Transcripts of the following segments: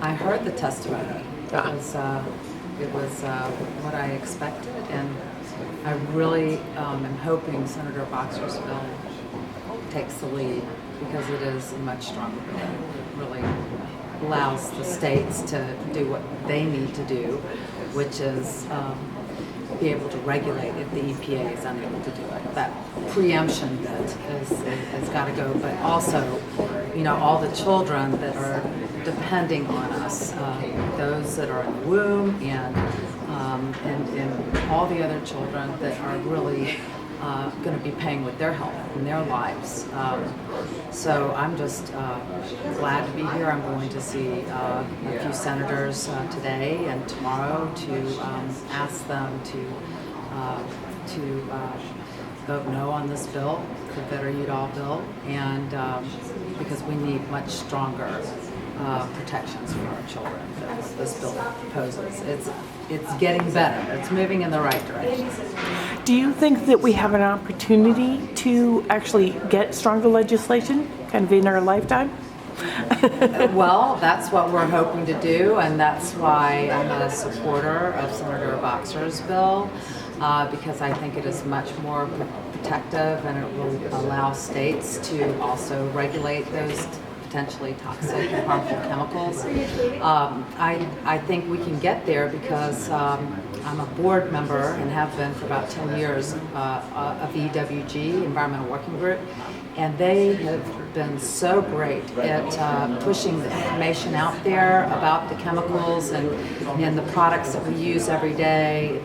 I heard the testimony. It was what I expected, and I really am hoping Senator Boxer's bill takes the lead because it is a much stronger bill. It really allows the states to do what they need to do, which is be able to regulate if the EPA is unable to do it. That preemption bit has got to go, but also, all the children that are depending on us, those that are in the womb, and all the other children that are really going to be paying with their health and their lives. So I'm just glad to be here. I'm going to see a few senators today and tomorrow to ask them to vote no on this bill, the Better UDAW bill, and because we need much stronger protections for our children that this bill proposes. It's getting better. It's moving in the right direction. Do you think that we have an opportunity to actually get stronger legislation kind of in our lifetime? Well, that's what we're hoping to do, and that's why I'm a supporter of Senator Boxer's bill, because I think it is much more protective and it will allow states to also regulate those potentially toxic and harmful chemicals. I think we can get there because I'm a board member and have been for about 10 years of EWG, Environmental Working Group, and they have been so great at pushing the information out there about the chemicals and the products that we use every day,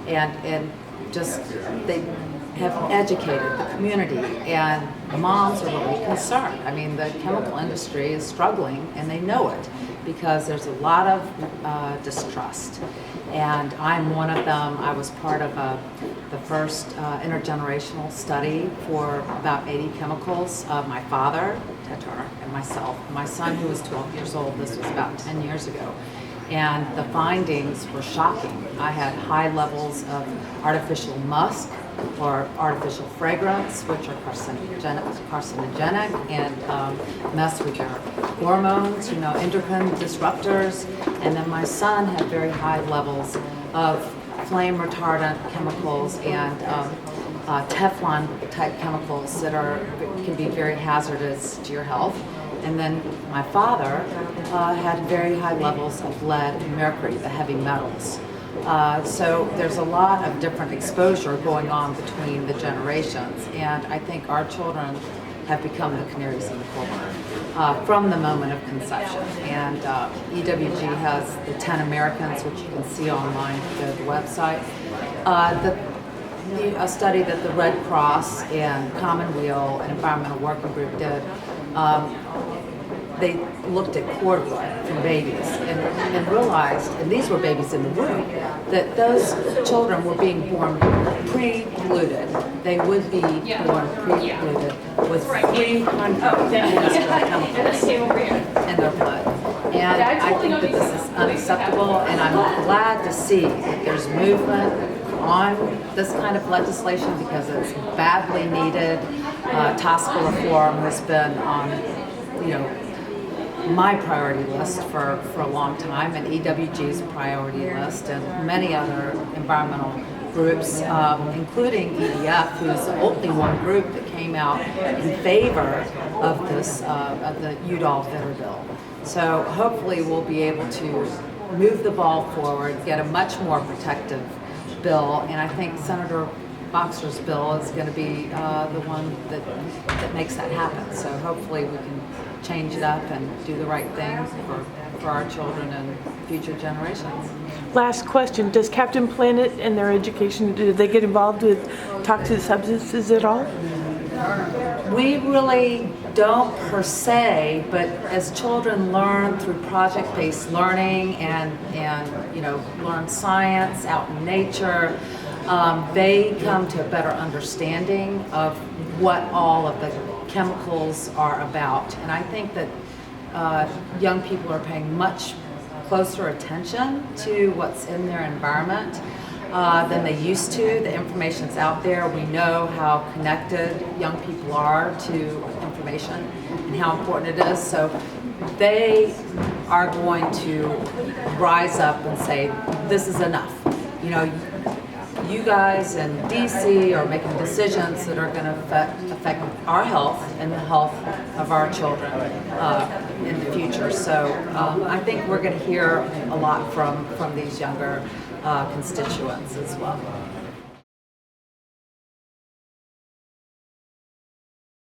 and just they have educated the community, and moms are really concerned. I mean, the chemical industry is struggling, and they know it because there's a lot of distrust. And I'm one of them. I was part of the first intergenerational study for about 80 chemicals. My father, Tetar, and myself. My son, who was 12 years old, this was about 10 years ago. And the findings were shocking. I had high levels of artificial musk or artificial fragrance, which are carcinogenic and mess with your hormones, endocrine disruptors. And then my son had very high levels of flame retardant chemicals and Teflon type chemicals that can be very hazardous to your health. And then my father had very high levels of lead and mercury, the heavy metals. So there's a lot of different exposure going on between the generations, and I think our children have become the canaries in the coal mine from the moment of conception. And EWG has the 10 Americans, which you can see online at the website. A study that the Red Cross and Commonweal and Environmental Working Group did, they looked at cord blood from babies and realized, and these were babies in the womb, that those children were being born pre-polluted. They would be born pre-polluted with 300 industrial chemicals in their blood. And I think that this is unacceptable, and I'm glad to see that there's movement on this kind of legislation because it's badly needed. TSCA reform has been on, my priority list for a long time, and EWG's priority list, and many other environmental groups, including EDF, who's the only one group that came out in favor of this, of the UDAW Better bill. So hopefully we'll be able to move the ball forward, get a much more protective bill, and I think Senator Boxer's bill is going to be the one that makes that happen. So hopefully we can change it up and do the right thing for our children and future generations. Last question, does Captain Planet and their education, do they get involved with toxic substances at all? We really don't per se, but as children learn through project-based learning and learn science out in nature, they come to a better understanding of what all of the chemicals are about. And I think that young people are paying much closer attention to what's in their environment than they used to. The information's out there. We know how connected young people are to information and how important it is. So they are going to rise up and say, this is enough. You know, you guys in DC are making decisions that are going to affect our health and the health of our children in the future. So I think we're going to hear a lot from these younger constituents as well.